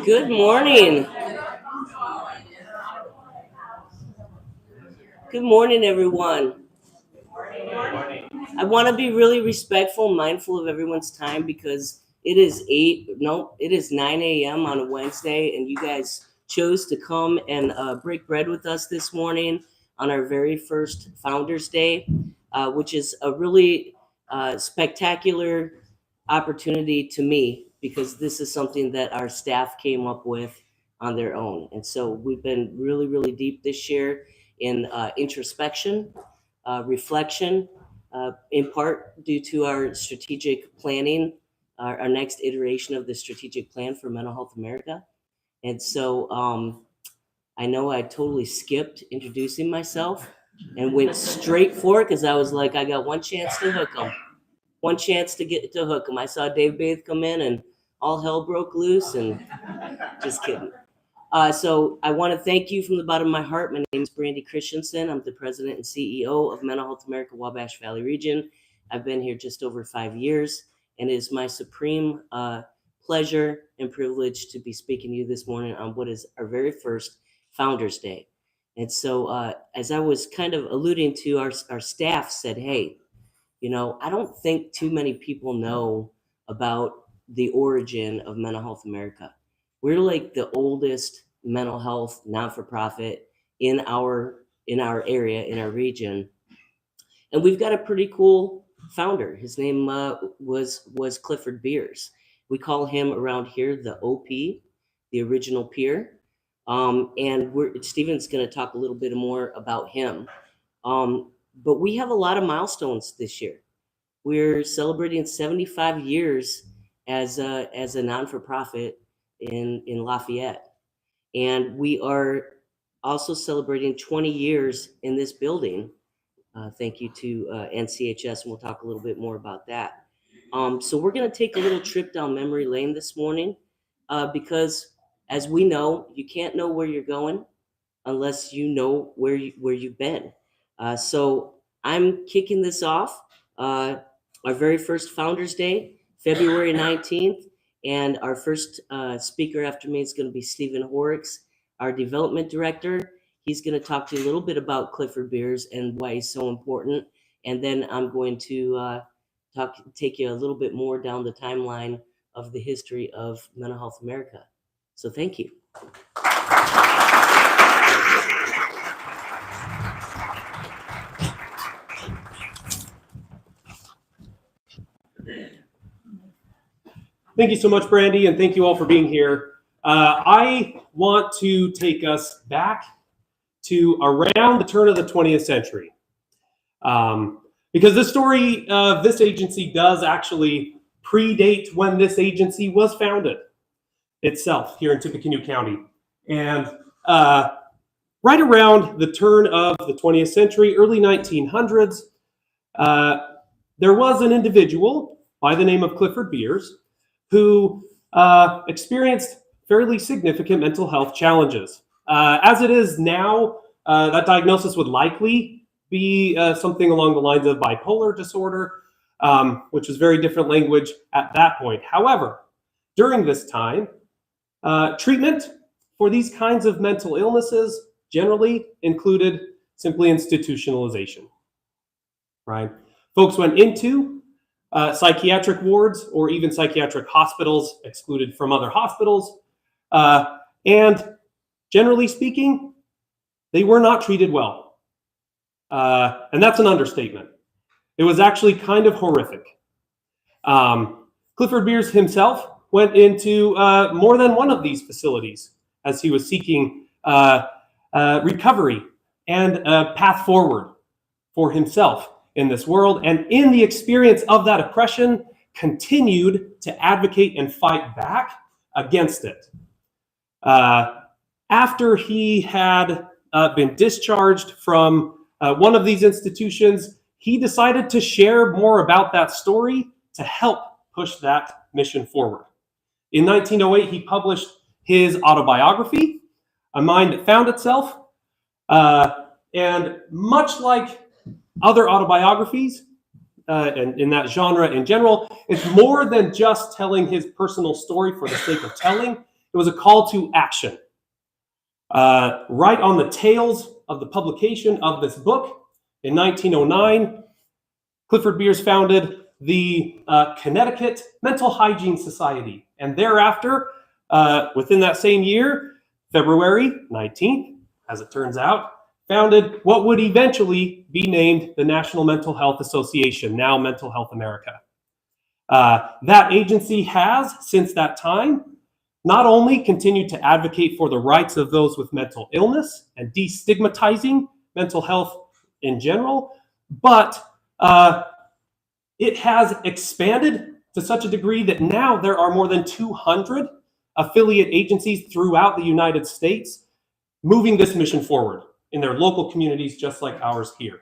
Good morning. Good morning, everyone. I want to be really respectful and mindful of everyone's time because it is 9 a.m. on a Wednesday, and you guys chose to come and break bread with us this morning on our very first Founders Day, which is a really spectacular opportunity to me because this is something that our staff came up with on their own. And so we've been really, really deep this year in introspection, reflection, in part due to our strategic planning, our next iteration of the strategic plan for Mental Health America. And so I know I totally skipped introducing myself and went straight for it because I was like, I got one chance to hook them. One chance to get to hook them. I saw Dave Baith come in and all hell broke loose, and just kidding. So I want to thank you from the bottom of my heart. My name is Brandy Christensen. I'm the president and CEO of Mental Health America Wabash Valley Region. I've been here just over 5 years, and it is my supreme pleasure and privilege to be speaking to you this morning on what is our very first Founders Day. And so as I was kind of alluding to, our staff said, hey, you know, I don't think too many people know about the origin of Mental Health America. We're like the oldest mental health non-for-profit in our area, in our region. And we've got a pretty cool founder. His name was Clifford Beers. We call him around here the OP, the original peer. And Stephen's going to talk a little bit more about him. But we have a lot of milestones this year. We're celebrating 75 years as a non-for-profit in Lafayette. And we are also celebrating 20 years in this building. Thank you to NCHS, and we'll talk a little bit more about that. So we're going to take a little trip down memory lane this morning because, as we know, you can't know where you're going unless you know where you've been. So I'm kicking this off, our very first Founders Day, February 19th. And our first speaker after me is going to be Stephen Horrocks, our development director. He's going to talk to you a little bit about Clifford Beers and why he's so important. And then I'm going to take you a little bit more down the timeline of the history of Mental Health America. So thank you. Thank you so much, Brandy, and thank you all for being here. I want to take us back to around the turn of the 20th century. Because the story of this agency does actually predate when this agency was founded itself here in Tippecanoe County. And right around the turn of the 20th century, early 1900s, there was an individual by the name of Clifford Beers who experienced fairly significant mental health challenges. As it is now, that diagnosis would likely be something along the lines of bipolar disorder, which is very different language at that point. However, during this time, treatment for these kinds of mental illnesses generally included simply institutionalization, right? Folks went into psychiatric wards or even psychiatric hospitals, excluded from other hospitals. And generally speaking, they were not treated well. And that's an understatement. It was actually kind of horrific. Clifford Beers himself went into more than one of these facilities as he was seeking recovery and a path forward for himself in this world, and in the experience of that oppression, continued to advocate and fight back against it. After he had been discharged from one of these institutions, he decided to share more about that story to help push that mission forward. In 1908, he published his autobiography, A Mind That Found Itself. And much like other autobiographies, and in that genre in general, it's more than just telling his personal story for the sake of telling. It was a call to action. Right on the tails of the publication of this book, in 1909, Clifford Beers founded the Connecticut Mental Hygiene Society. And thereafter, within that same year, February 19th, as it turns out, founded what would eventually be named the National Mental Health Association, now Mental Health America. That agency has, since that time, not only continued to advocate for the rights of those with mental illness and destigmatizing mental health in general, but it has expanded to such a degree that now there are more than 200 affiliate agencies throughout the United States moving this mission forward in their local communities, just like ours here.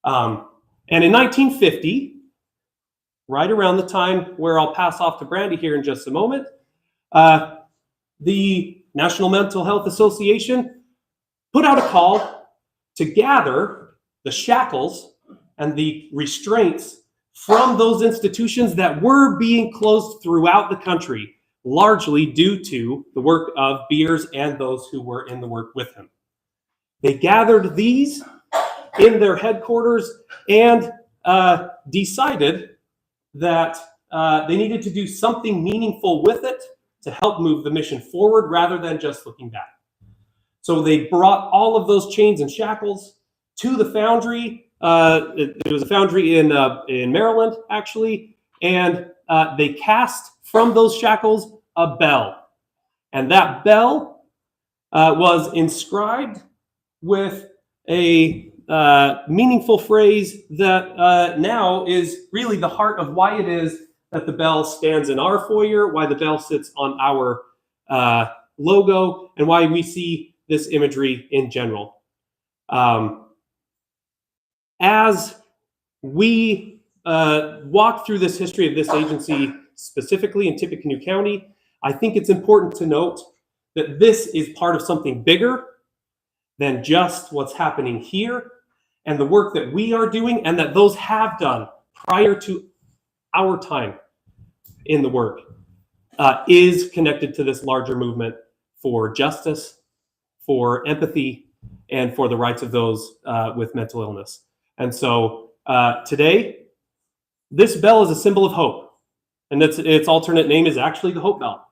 And in 1950, right around the time where I'll pass off to Brandy here in just a moment, the National Mental Health Association put out a call to gather the shackles and the restraints from those institutions that were being closed throughout the country, largely due to the work of Beers and those who were in the work with him. They gathered these in their headquarters and decided that they needed to do something meaningful with it to help move the mission forward rather than just looking back. So they brought all of those chains and shackles to the foundry. It was a foundry in Maryland, actually, and they cast from those shackles a bell. And that bell was inscribed with a meaningful phrase that now is really the heart of why it is that the bell stands in our foyer, why the bell sits on our logo, and why we see this imagery in general. As we walk through this history of this agency, specifically in Tippecanoe County, I think it's important to note that this is part of something bigger than just what's happening here and the work that we are doing and that those have done prior to our time in the work is connected to this larger movement for justice, for empathy, and for the rights of those with mental illness. And so today, this bell is a symbol of hope. And its alternate name is actually the Hope Bell.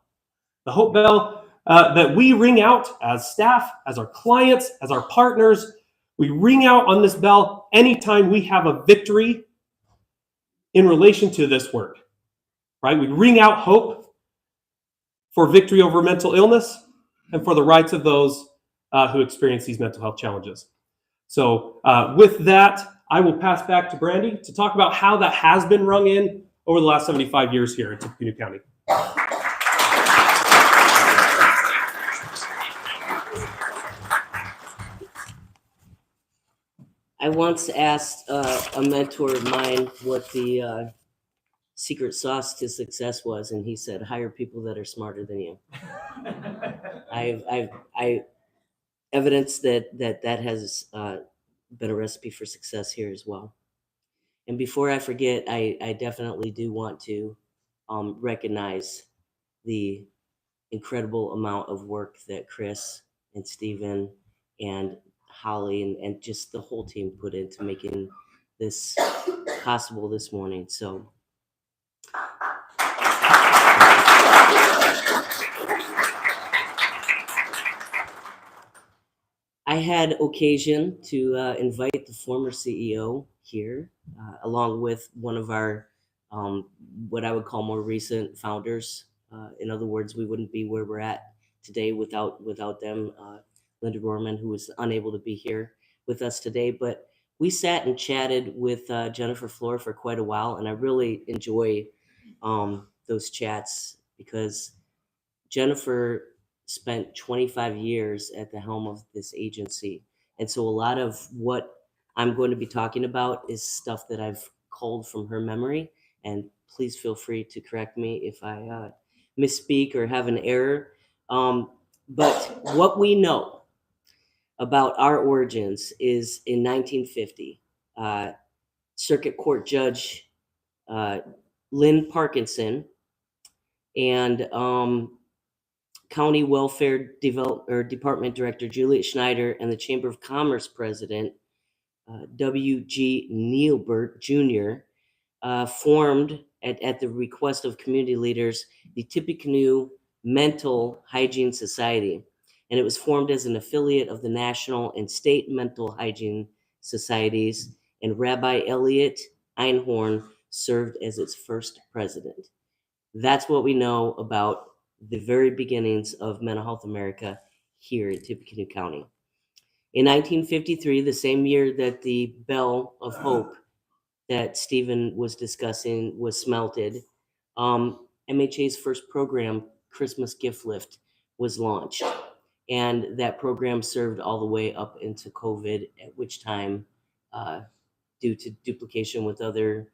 The Hope Bell that we ring out as staff, as our clients, as our partners. We ring out on this bell anytime we have a victory in relation to this work, right? We ring out hope for victory over mental illness and for the rights of those who experience these mental health challenges. So with that, I will pass back to Brandy to talk about how that has been rung in over the last 75 years here in Tippecanoe County. I once asked a mentor of mine what the secret sauce to success was, and he said, hire people that are smarter than you. I evidence that has been a recipe for success here as well. And before I forget, I definitely do want to recognize the incredible amount of work that Chris and Stephen and Holly and just the whole team put into making this possible this morning. So I had occasion to invite the former CEO here, along with one of our what I would call more recent founders. In other words, we wouldn't be where we're at today without them. Linda Gorman, who was unable to be here with us today, but we sat and chatted with Jennifer Floor for quite a while, and I really enjoy those chats because Jennifer spent 25 years at the helm of this agency. And so a lot of what I'm going to be talking about is stuff that I've culled from her memory. And please feel free to correct me if I misspeak or have an error. But what we know about our origins is in 1950, Circuit Court Judge Lynn Parkinson and County Welfare Department Director Juliet Schneider and the Chamber of Commerce President W.G. Neilbert Jr. Formed at the request of community leaders the Tippecanoe Mental Hygiene Society, and it was formed as an affiliate of the national and state mental hygiene societies, and Rabbi Elliot Einhorn served as its first president. That's what we know about the very beginnings of Mental Health America here in Tippecanoe County. In 1953, the same year that the Bell of Hope that Stephen was discussing was smelted, MHA's first program, Christmas Gift Lift, was launched. And that program served all the way up into COVID, at which time, due to duplication with other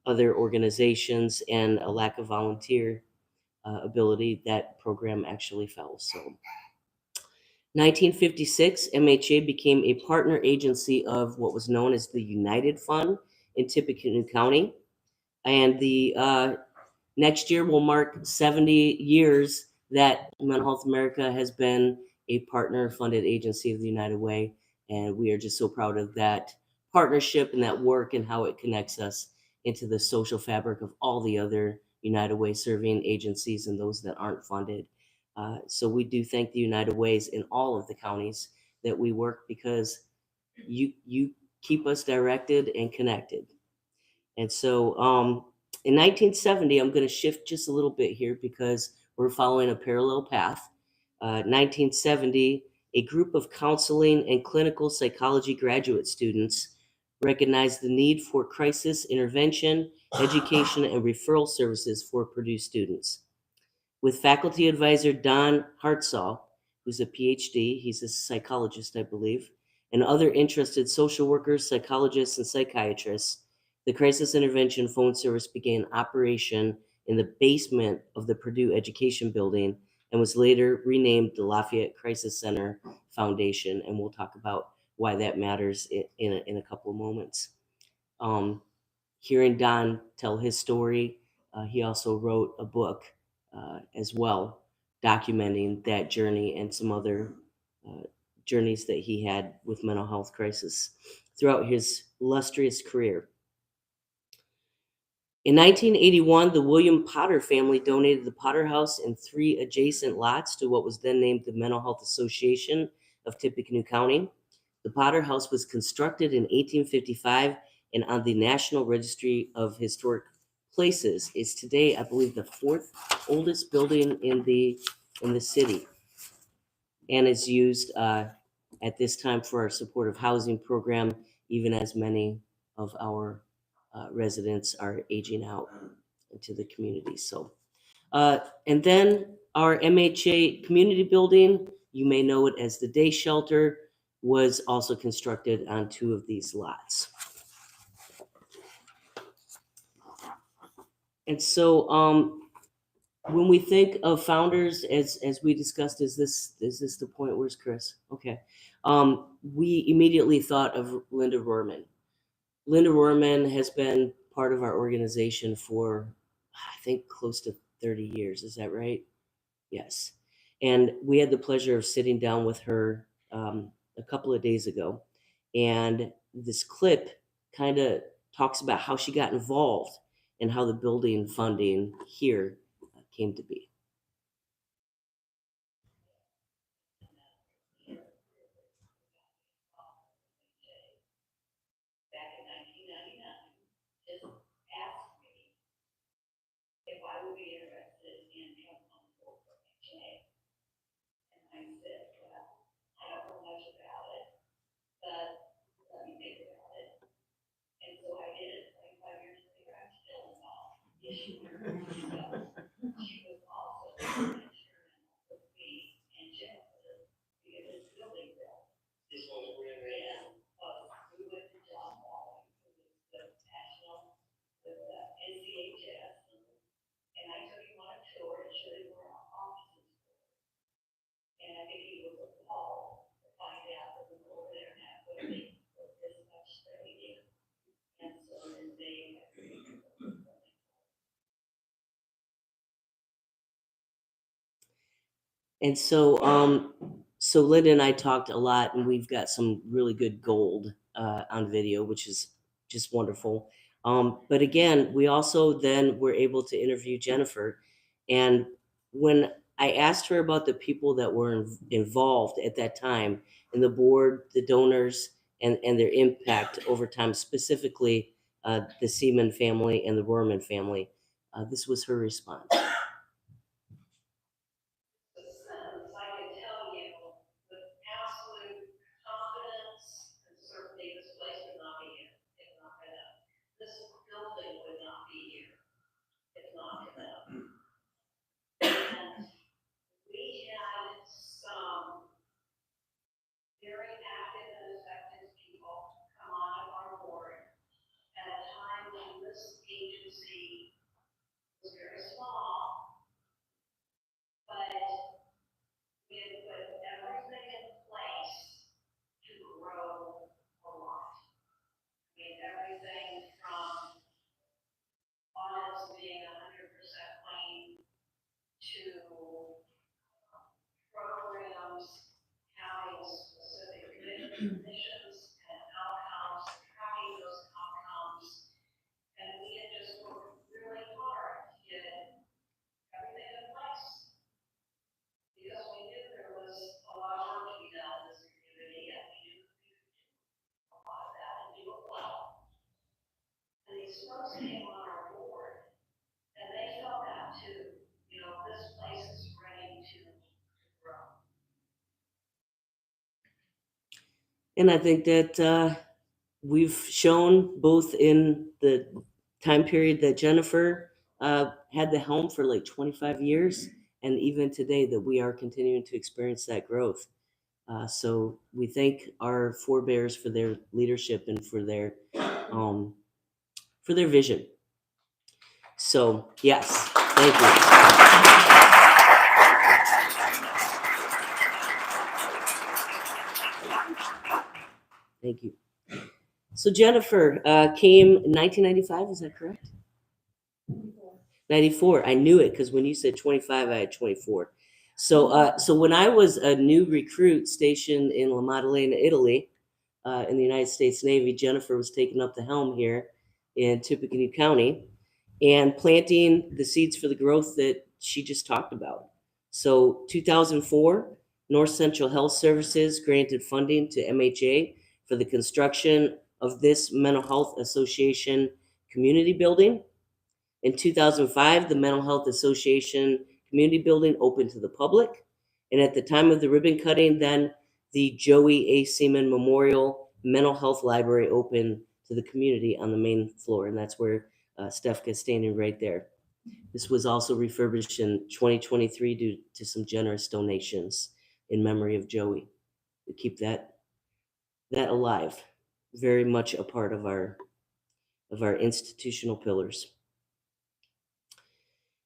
organizations and a lack of volunteer ability, that program actually fell. So 1956, MHA became a partner agency of what was known as the United Fund in Tippecanoe County. And the next year will mark 70 years that Mental Health America has been a partner-funded agency of the United Way. And we are just so proud of that partnership and that work and how it connects us into the social fabric of all the other United Way serving agencies and those that aren't funded. So we do thank the United Ways in all of the counties that we work, because you keep us directed and connected. And so in 1970, I'm going to shift just a little bit here because we're following a parallel path. 1970, a group of counseling and clinical psychology graduate students recognized the need for crisis intervention, education, and referral services for Purdue students. With faculty advisor Don Hartsaw, who's a PhD, he's a psychologist, I believe, and other interested social workers, psychologists, and psychiatrists, the crisis intervention phone service began operation in the basement of the Purdue Education Building and was later renamed the Lafayette Crisis Center Foundation, and we'll talk about why that matters in a couple of moments. Hearing Don tell his story, he also wrote a book as well, documenting that journey and some other journeys that he had with mental health crisis throughout his illustrious career. In 1981, the William Potter family donated the Potter House and 3 adjacent lots to what was then named the Mental Health Association of Tippecanoe County. The Potter House was constructed in 1855 and on the National Registry of Historic Places is today, I believe, the 4th oldest building in the city, and is used at this time for our supportive housing program, even as many of our residents are aging out into the community. So, and then our MHA community building, you may know it as the day shelter, was also constructed on 2 of these lots. And so when we think of founders, as we discussed, is this the point? Where's Chris? Okay. We immediately thought of Linda Rohrman. Linda Rohrman has been part of our organization for, I think, close to 30 years. Is that right? Yes. And we had the pleasure of sitting down with her a couple of days ago. And this clip kind of talks about how she got involved and how the building funding here came to be. Back in 1999, just asked me if I would be interested in coming on board for MHA. And I said, well, I don't know much about it, but let me think about it. And so I did it. 25 years later, I'm still involved. Yes, she was also instrumental with me And so Linda and I talked a lot, and we've got some really good gold on video, which is just wonderful. But again, we also then were able to interview Jennifer. And when I asked her about the people that were involved at that time in the board, the donors, and their impact over time, specifically the Seaman family and the Rorman family, this was her response. And I think that we've shown both in the time period that Jennifer had the helm for like 25 years, and even today that we are continuing to experience that growth. So we thank our forebears for their leadership and for their vision. So yes, thank you. Thank you. So Jennifer came in 1995, is that correct? 94. I knew it because when you said 25, I had 24. So when I was a new recruit stationed in La Maddalena, Italy, in the United States Navy, Jennifer was taking up the helm here in Tippecanoe County and planting the seeds for the growth that she just talked about. So 2004, North Central Health Services granted funding to MHA for the construction of this Mental Health Association community building. In 2005, the Mental Health Association community building opened to the public. And at the time of the ribbon cutting, then the Joey A. Seaman Memorial Mental Health Library opened to the community on the main floor. And that's where Steph is standing right there. This was also refurbished in 2023 due to some generous donations in memory of Joey. We keep that alive, very much a part of our institutional pillars.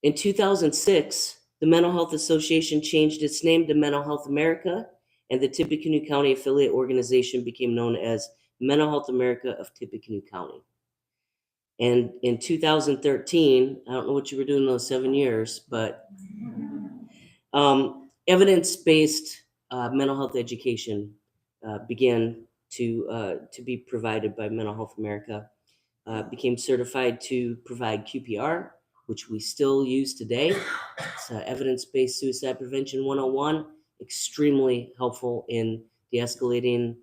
In 2006, the Mental Health Association changed its name to Mental Health America, and the Tippecanoe County affiliate organization became known as Mental Health America of Tippecanoe County. And in 2013, I don't know what you were doing those 7 years, but evidence-based mental health education began to be provided by Mental Health America, became certified to provide QPR, which we still use today. It's evidence-based suicide prevention 101, extremely helpful in de-escalating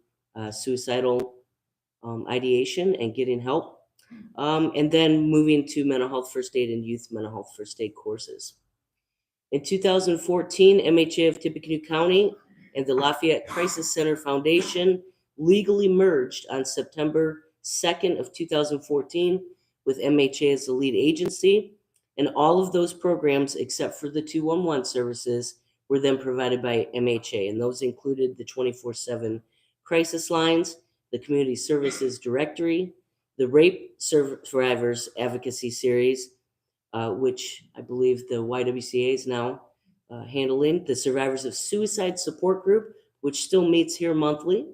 suicidal ideation and getting help. And then moving to mental health first aid and youth mental health first aid courses. In 2014, MHA of Tippecanoe County and the Lafayette Crisis Center Foundation legally merged on September 2nd of 2014 with MHA as the lead agency. And all of those programs, except for the 211 services, were then provided by MHA. And those included the 24/7 crisis lines, the community services directory, the rape survivors advocacy series, which I believe the YWCA is now handling, the Survivors of Suicide Support Group, which still meets here monthly,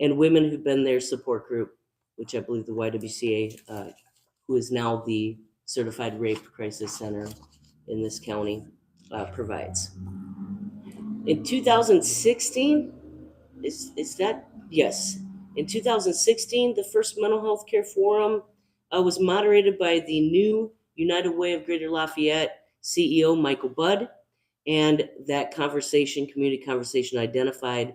and Women Who've Been There Support Group, which I believe the YWCA, who is now the Certified Rape Crisis Center in this county, provides. In 2016, is that, yes, in 2016, the first mental health care forum was moderated by the new United Way of Greater Lafayette CEO Michael Budd, and that community conversation, identified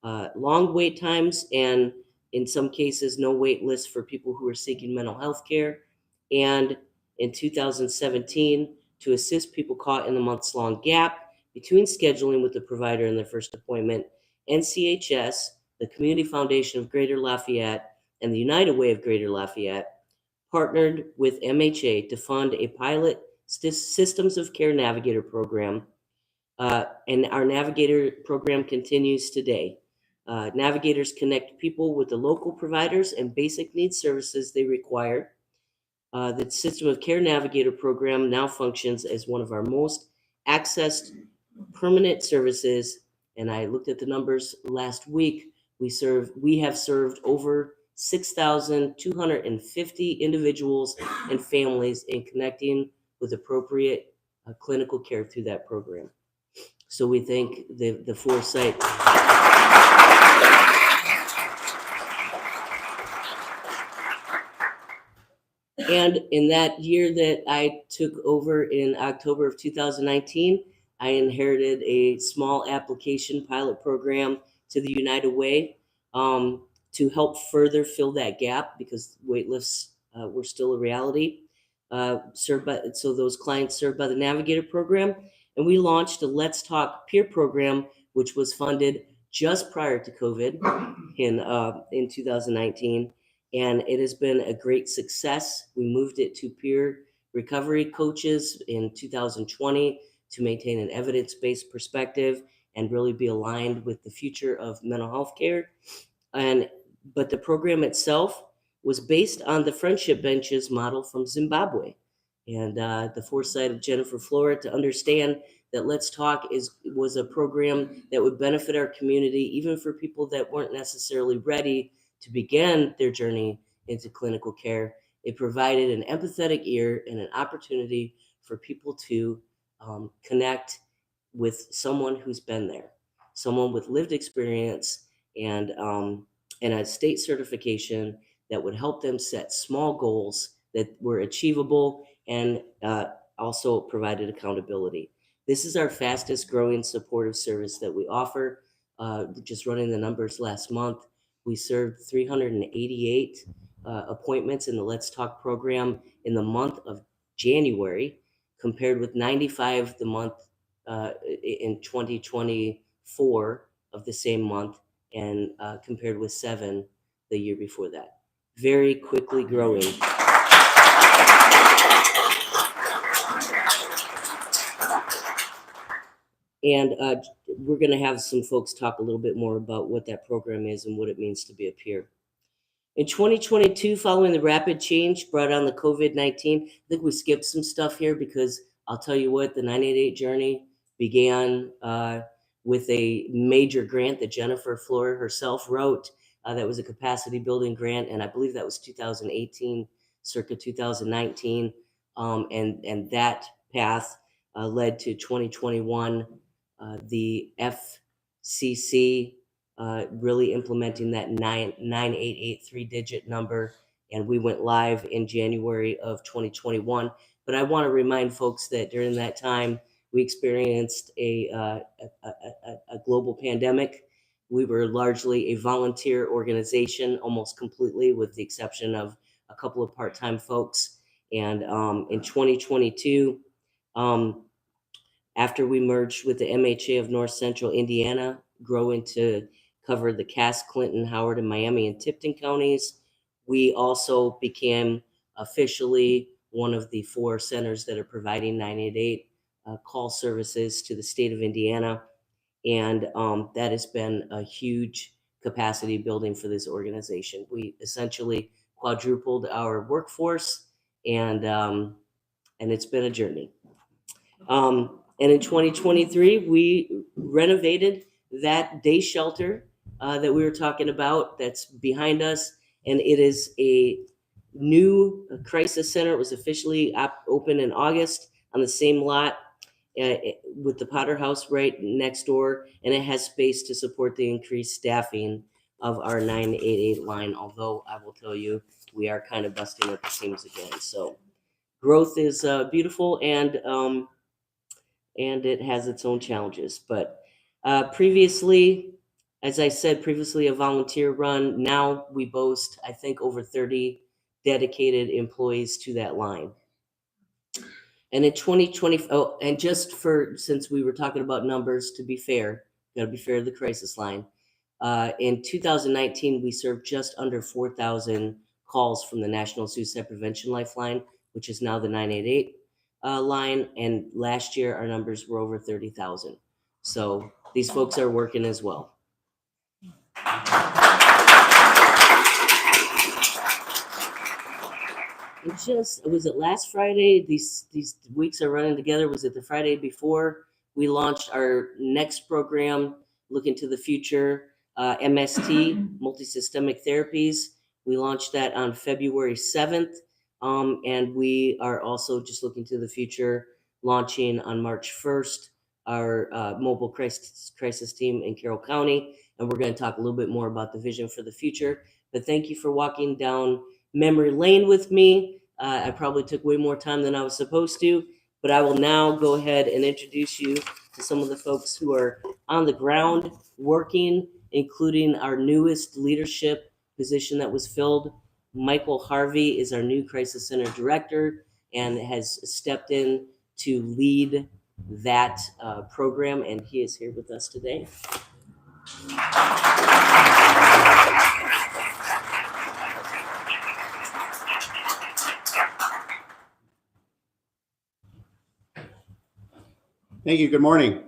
long wait times and in some cases no wait lists for people who are seeking mental health care. And in 2017, to assist people caught in the months-long gap between scheduling with the provider and their first appointment, NCHS, the Community Foundation of Greater Lafayette, and the United Way of Greater Lafayette partnered with MHA to fund a pilot Systems of Care Navigator program. And our Navigator program continues today. Navigators connect people with the local providers and basic needs services they require. The System of Care Navigator program now functions as one of our most accessed permanent services. And I looked at the numbers last week. We have served over 6,250 individuals and families in connecting with appropriate clinical care through that program. So we thank the foresight. And in that year that I took over in October of 2019, I inherited a small application pilot program to the United Way to help further fill that gap, because wait lists were still a reality. So those clients served by the Navigator program. And we launched a Let's Talk peer program, which was funded just prior to COVID in 2019. And it has been a great success. We moved it to peer recovery coaches in 2020 to maintain an evidence-based perspective and really be aligned with the future of mental health care. But the program itself was based on the friendship benches model from Zimbabwe. And the foresight of Jennifer Flora to understand that Let's Talk was a program that would benefit our community, even for people that weren't necessarily ready to begin their journey into clinical care. It provided an empathetic ear and an opportunity for people to connect with someone who's been there, someone with lived experience and a state certification that would help them set small goals that were achievable and also provided accountability. This is our fastest growing supportive service that we offer. Just running the numbers last month, we served 388 appointments in the Let's Talk program in the month of January, compared with 95 the month in 2024 of the same month, and compared with 7 the year before that. Very quickly growing. And we're going to have some folks talk a little bit more about what that program is and what it means to be a peer. In 2022, following the rapid change brought on the COVID-19, I think we skipped some stuff here because I'll tell you what, the 988 journey began with a major grant that Jennifer Flora herself wrote. That was a capacity building grant, and I believe that was 2018, circa 2019. And that path led to 2021, the FCC really implementing that 988 three-digit number, and we went live in January of 2021. But I want to remind folks that during that time, we experienced a global pandemic. We were largely a volunteer organization, almost completely, with the exception of a couple of part-time folks. And in 2022, after we merged with the MHA of North Central Indiana, growing to cover the Cass, Clinton, Howard, and Miami and Tipton counties, we also became officially one of the 4 centers that are providing 988 call services to the state of Indiana. And that has been a huge capacity building for this organization. We essentially quadrupled our workforce, and it's been a journey. And in 2023, we renovated that day shelter that we were talking about that's behind us. And it is a new crisis center. It was officially open in August on the same lot. with the Potter House right next door, and it has space to support the increased staffing of our 988 line. Although I will tell you, we are kind of busting at the seams again. So growth is beautiful, and it has its own challenges. But previously, as I said, previously a volunteer run. Now we boast, I think, over 30 dedicated employees to that line. And in 2020, and just for, since we were talking about numbers, to be fair, got to be fair to the crisis line. In 2019, we served just under 4,000 calls from the National Suicide Prevention Lifeline, which is now the 988 line. And last year, our numbers were over 30,000. So these folks are working as well. Was it last Friday? These weeks are running together. Was it the Friday before? We launched our next program, Looking to the Future, MST, Multisystemic Therapies. We launched that on February 7th. And we are also just looking to the future, launching on March 1st, our mobile crisis team in Carroll County. And we're going to talk a little bit more about the vision for the future. But thank you for walking down memory lane with me. I probably took way more time than I was supposed to, but I will now go ahead and introduce you to some of the folks who are on the ground working, including our newest leadership position that was filled. Michael Harvey is our new Crisis Center Director and has stepped in to lead that program, and he is here with us today. Thank you. Good morning.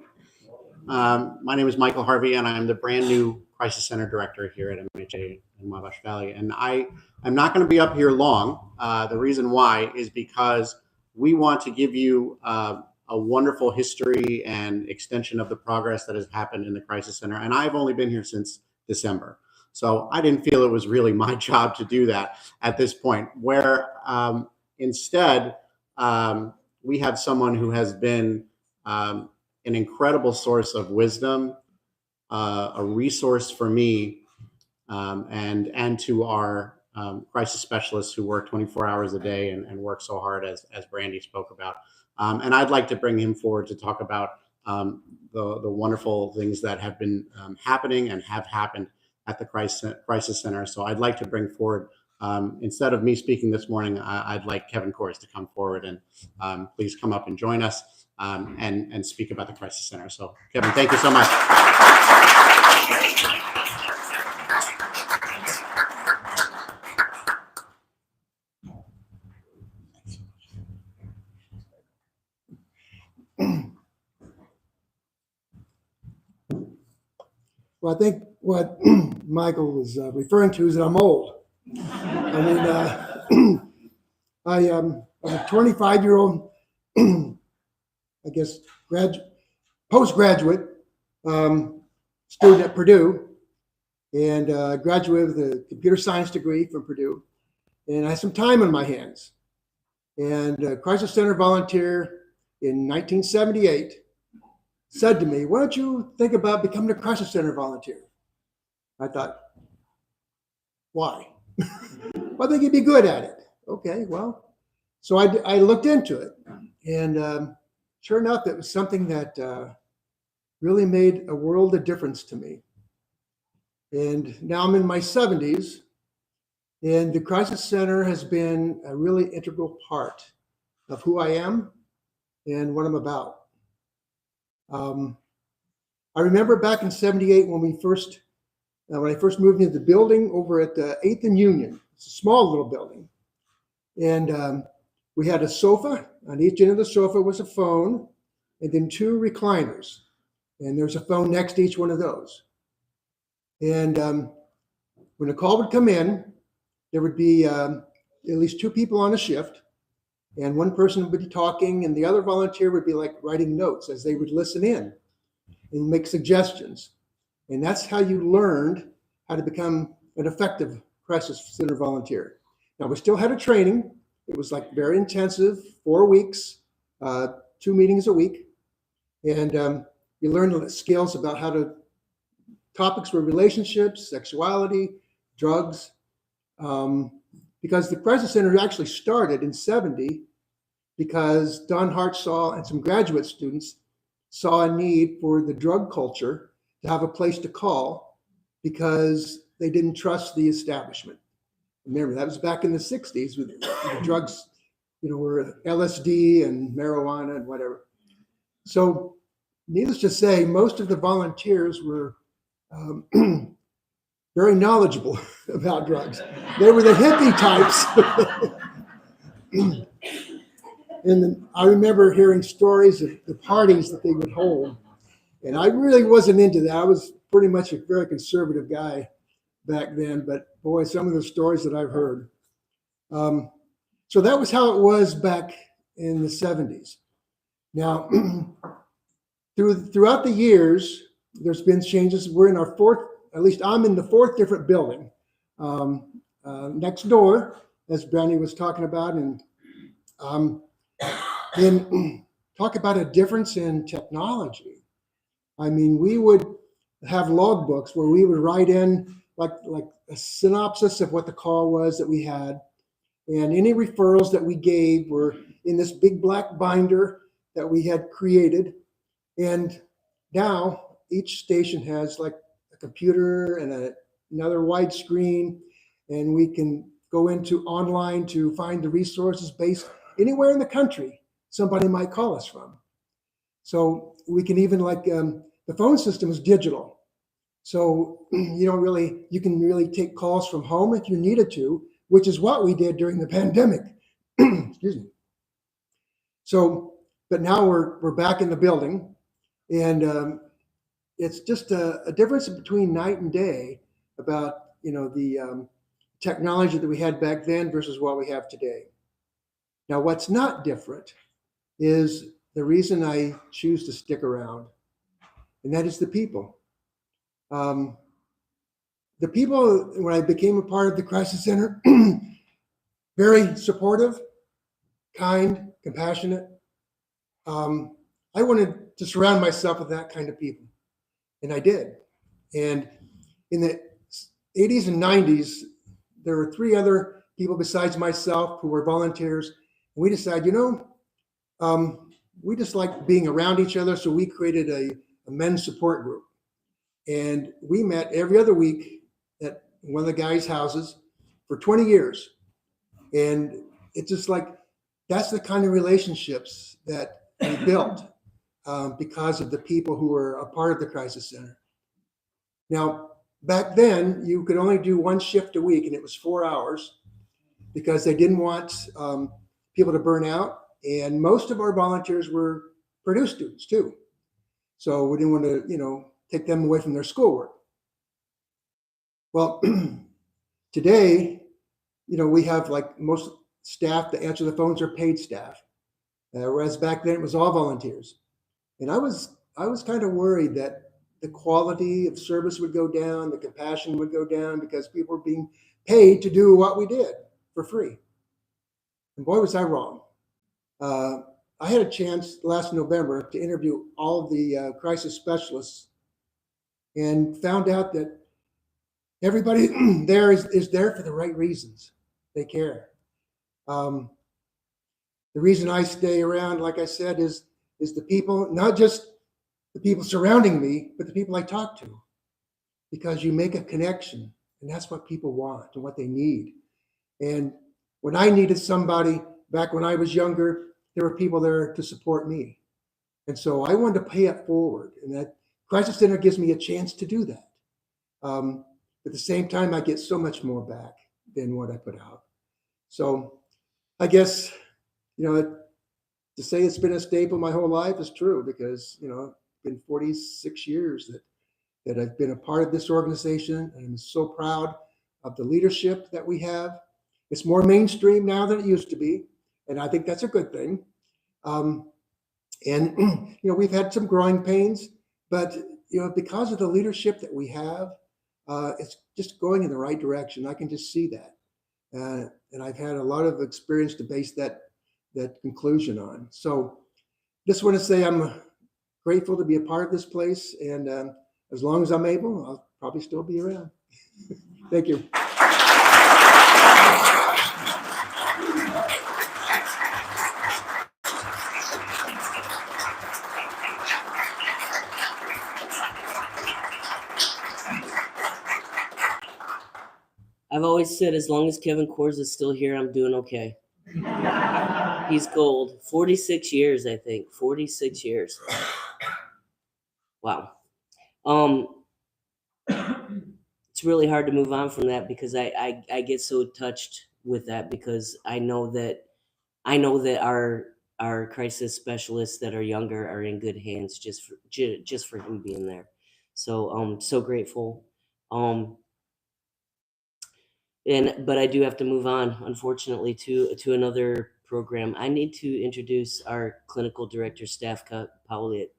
My name is Michael Harvey, and I'm the brand new Crisis Center Director here at MHA in Wabash Valley. And I'm not going to be up here long. The reason why is because we want to give you a wonderful history and extension of the progress that has happened in the Crisis Center. And I've only been here since December. So I didn't feel it was really my job to do that at this point, where instead we have someone who has been an incredible source of wisdom, a resource for me, and to our crisis specialists who work 24 hours a day and work so hard, as Brandy spoke about. And I'd like to bring him forward to talk about the wonderful things that have been happening and have happened at the Crisis Center. So I'd like to bring forward, instead of me speaking this morning, I'd like Kevin Kors to come forward and please come up and join us. And speak about the Crisis Center. So, Kevin, thank you so much. Well, I think what Michael was referring to is that I'm old. I mean, I'm a 25-year-old I guess, postgraduate student at Purdue, and graduated with a computer science degree from Purdue. And I had some time on my hands. And a Crisis Center volunteer in 1978 said to me, "Why don't you think about becoming a Crisis Center volunteer?" I thought, why? Well, I think you'd be good at it. Okay, well, so I looked into it. And sure enough, it was something that really made a world of difference to me. And now I'm in my 70s, and the Crisis Center has been a really integral part of who I am and what I'm about. I remember back in '78 when I first moved into the building over at 8th and Union. It's a small little building, and we had a sofa. On each end of the sofa was a phone, and then 2 recliners. And there's a phone next to each one of those. And when a call would come in, there would be at least 2 people on a shift, and one person would be talking, and the other volunteer would be like writing notes as they would listen in and make suggestions. And that's how you learned how to become an effective Crisis Center volunteer. Now, we still had a training. It was like very intensive, 4 weeks, 2 meetings a week. And you learn skills about how to, topics were relationships, sexuality, drugs, because the Crisis Center actually started in 70 because Don Hart saw, and some graduate students saw a need for the drug culture to have a place to call because they didn't trust the establishment. Remember, that was back in the 60s with the drugs, were LSD and marijuana and whatever. So needless to say, most of the volunteers were very knowledgeable about drugs. They were the hippie types. And I remember hearing stories of the parties that they would hold. And I really wasn't into that. I was pretty much a very conservative guy back then. But boy, some of the stories that I've heard. So that was how it was back in the 70s. Now, throughout the years, there's been changes. We're in our fourth, at least I'm in the fourth different building. Next door, as Brandy was talking about, and then talk about a difference in technology. I mean, we would have logbooks where we would write in like a synopsis of what the call was that we had. And any referrals that we gave were in this big black binder that we had created. And now each station has like a computer and another wide screen, and we can go into online to find the resources based anywhere in the country somebody might call us from. So we can even the phone system is digital. So you can really take calls from home if you needed to, which is what we did during the pandemic. Excuse me. So, but now we're back in the building, and it's just a difference between night and day about the technology that we had back then versus what we have today. Now, what's not different is the reason I choose to stick around, and that is the people. The people, when I became a part of the Crisis Center, very supportive, kind, compassionate. I wanted to surround myself with that kind of people, and I did. And in the 80s and 90s, there were 3 other people besides myself who were volunteers. And we decided, we just like being around each other, so we created a men's support group. And we met every other week at one of the guys' houses for 20 years. And it's just like, that's the kind of relationships that we built because of the people who were a part of the Crisis Center. Now, back then, you could only do 1 shift a week, and it was 4 hours because they didn't want people to burn out. And most of our volunteers were Purdue students too. So we didn't want to, take them away from their schoolwork. Well, today, we have like most staff that answer the phones are paid staff, whereas back then it was all volunteers. And I was kind of worried that the quality of service would go down, the compassion would go down because people were being paid to do what we did for free. And boy, was I wrong. I had a chance last November to interview all of the crisis specialists and found out that everybody there is there for the right reasons. They care. The reason I stay around, like I said, is the people, not just the people surrounding me, but the people I talk to, because you make a connection, and that's what people want and what they need. And when I needed somebody back when I was younger, there were people there to support me. And so I wanted to pay it forward, and that Crisis Center gives me a chance to do that. At the same time, I get so much more back than what I put out. So I guess, to say it's been a staple my whole life is true, because, it's been 46 years that I've been a part of this organization, and I'm so proud of the leadership that we have. It's more mainstream now than it used to be, and I think that's a good thing. And we've had some growing pains, but because of the leadership that we have, it's just going in the right direction. I can just see that, and I've had a lot of experience to base that conclusion on. So, just want to say I'm grateful to be a part of this place. And as long as I'm able, I'll probably still be around. Thank you. I've always said, as long as Kevin Kors is still here, I'm doing okay. He's gold. 46 years, I think. 46 years. Wow. It's really hard to move on from that because I get so touched with that because I know that our crisis specialists that are younger are in good hands just for him being there. So so grateful. But I do have to move on, unfortunately, to another program. I need to introduce our clinical director, Stafka Pauliet.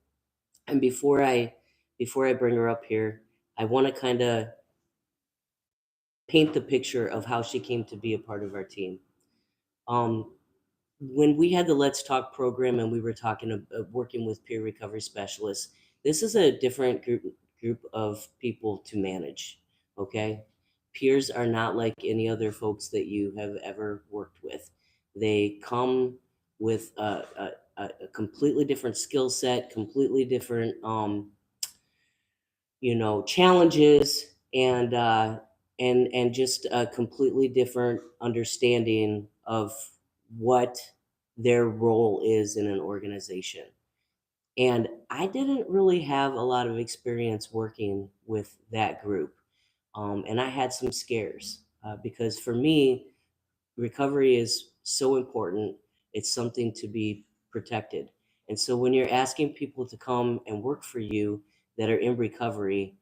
And before I bring her up here, I want to kind of paint the picture of how she came to be a part of our team. When we had the Let's Talk program and we were talking working with peer recovery specialists, this is a different group of people to manage. Okay, peers are not like any other folks that you have ever worked with. They come with a completely different skill set, completely different challenges, and just a completely different understanding of what their role is in an organization. And I didn't really have a lot of experience working with that group. And I had some scares because for me, recovery is so important. It's something to be protected. And so when you're asking people to come and work for you that are in recovery,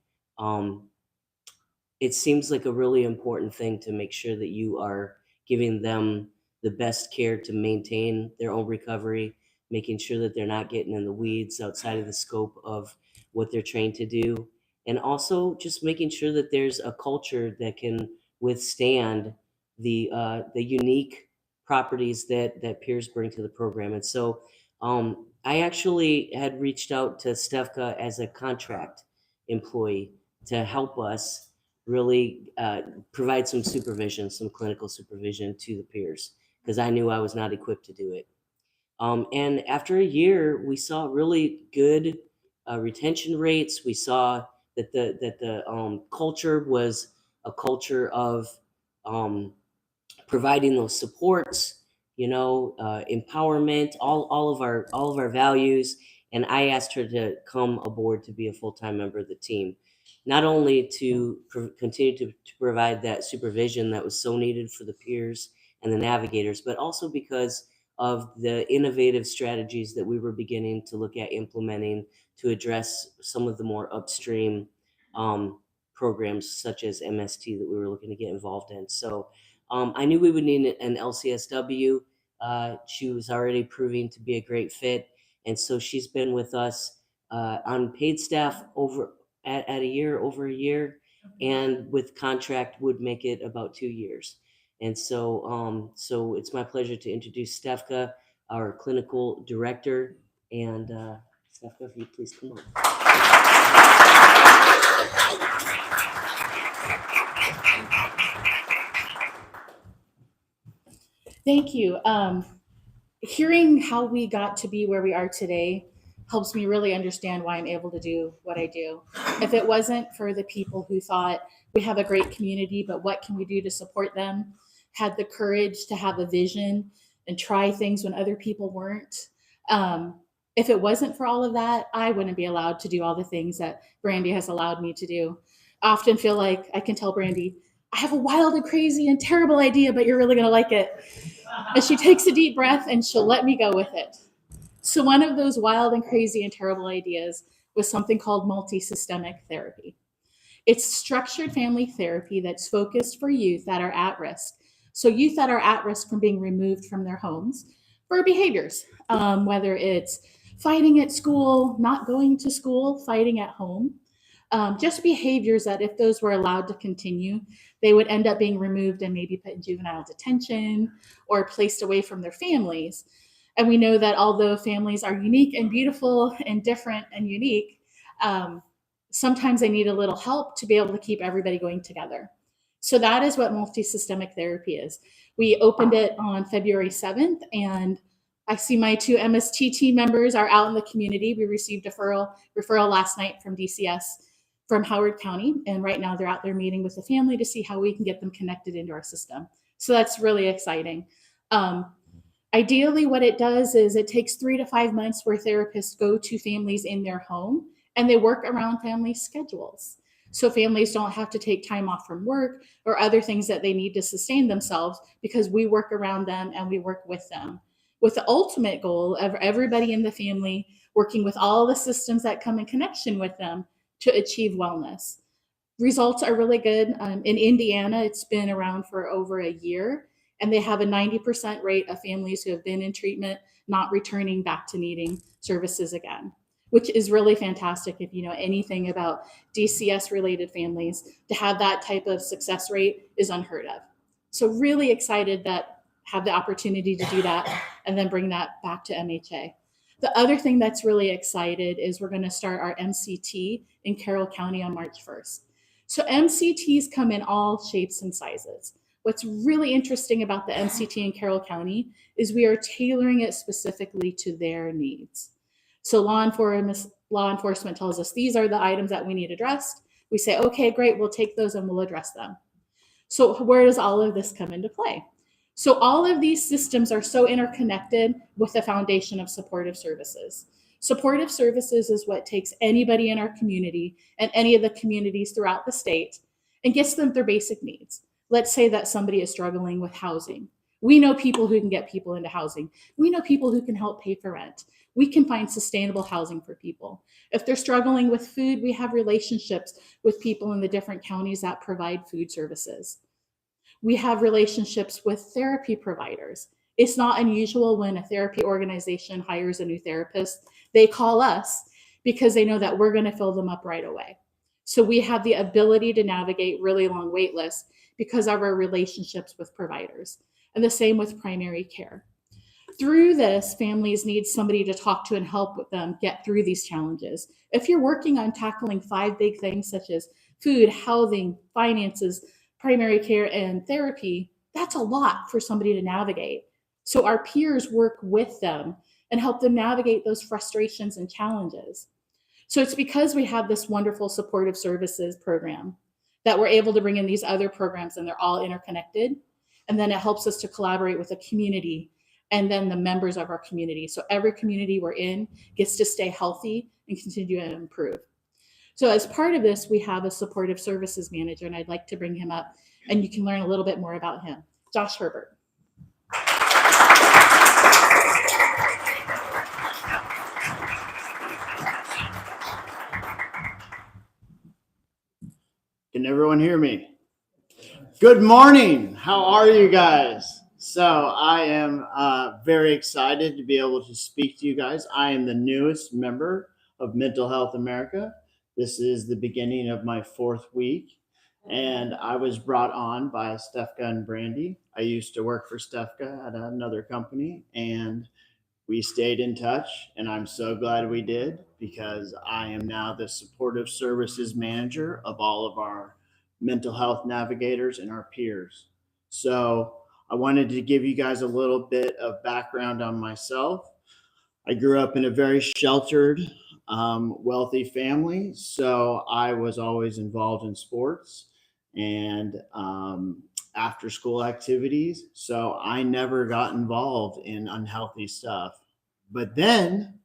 it seems like a really important thing to make sure that you are giving them the best care to maintain their own recovery, making sure that they're not getting in the weeds outside of the scope of what they're trained to do, and also just making sure that there's a culture that can withstand the unique properties that peers bring to the program. And so I actually had reached out to Stefka as a contract employee to help us really provide some supervision, some clinical supervision to the peers, because I knew I was not equipped to do it. And after a year, we saw really good retention rates. We saw that the culture was a culture of providing those supports, empowerment, all of our values. And I asked her to come aboard to be a full-time member of the team, not only to continue to provide that supervision that was so needed for the peers and the navigators, but also because of the innovative strategies that we were beginning to look at implementing to address some of the more upstream programs such as MST that we were looking to get involved in. So I knew we would need an LCSW. She was already proving to be a great fit. And so she's been with us on paid staff over a year, and with contract would make it about 2 years. And so so it's my pleasure to introduce Stefka, our clinical director. And Stefka, if you please come on. Thank you. Hearing how we got to be where we are today helps me really understand why I'm able to do what I do. If it wasn't for the people who thought we have a great community, but what can we do to support them, had the courage to have a vision and try things when other people weren't. If it wasn't for all of that, I wouldn't be allowed to do all the things that Brandy has allowed me to do. I often feel like I can tell Brandy, I have a wild and crazy and terrible idea, but you're really going to like it. And she takes a deep breath and she'll let me go with it. So one of those wild and crazy and terrible ideas was something called multi-systemic therapy. It's structured family therapy that's focused for youth that are at risk. So youth that are at risk from being removed from their homes for behaviors, whether it's fighting at school, not going to school, fighting at home. Just behaviors that if those were allowed to continue, they would end up being removed and maybe put in juvenile detention or placed away from their families. And we know that although families are unique and beautiful and different and unique, sometimes they need a little help to be able to keep everybody going together. So that is what multi-systemic therapy is. We opened it on February 7th, and I see my 2 MST team members are out in the community. We received a referral last night from DCS from Howard County, and right now they're out there meeting with the family to see how we can get them connected into our system. So that's really exciting. Ideally, what it does is it takes 3 to 5 months where therapists go to families in their home and they work around family schedules. So families don't have to take time off from work or other things that they need to sustain themselves, because we work around them and we work with them, with the ultimate goal of everybody in the family working with all the systems that come in connection with them to achieve wellness. Results are really good. In Indiana, it's been around for over a year, and they have a 90% rate of families who have been in treatment not returning back to needing services again, which is really fantastic. If you know anything about DCS related families, to have that type of success rate is unheard of. So really excited that have the opportunity to do that and then bring that back to MHA. The other thing that's really excited is we're going to start our MCT in Carroll County on March 1st. So MCTs come in all shapes and sizes. What's really interesting about the MCT in Carroll County is we are tailoring it specifically to their needs. So law enforcement tells us these are the items that we need addressed. We say, okay, great, we'll take those and we'll address them. So where does all of this come into play? So all of these systems are so interconnected with the foundation of supportive services. Supportive services is what takes anybody in our community and any of the communities throughout the state and gets them their basic needs. Let's say that somebody is struggling with housing. We know people who can get people into housing. We know people who can help pay for rent. We can find sustainable housing for people. If they're struggling with food, we have relationships with people in the different counties that provide food services. We have relationships with therapy providers. It's not unusual when a therapy organization hires a new therapist, they call us because they know that we're going to fill them up right away. So we have the ability to navigate really long wait lists because of our relationships with providers. And the same with primary care. Through this, families need somebody to talk to and help with them get through these challenges. If you're working on tackling 5 big things such as food, housing, finances, primary care, and therapy, that's a lot for somebody to navigate. So our peers work with them and help them navigate those frustrations and challenges. So it's because we have this wonderful supportive services program that we're able to bring in these other programs, and they're all interconnected. And then it helps us to collaborate with the community and then the members of our community. So every community we're in gets to stay healthy and continue to improve. So as part of this, we have a supportive services manager, and I'd like to bring him up and you can learn a little bit more about him. Josh Herbert. Can everyone hear me? Good morning. How are you guys? So I am very excited to be able to speak to you guys. I am the newest member of Mental Health America. This is the beginning of my 4th week, and I was brought on by Stefka and Brandy. I used to work for Stefka at another company, and we stayed in touch, and I'm so glad we did, because I am now the supportive services manager of all of our mental health navigators and our peers. So I wanted to give you guys a little bit of background on myself. I grew up in a very sheltered, wealthy family, so I was always involved in sports and after school activities. So I never got involved in unhealthy stuff. But then,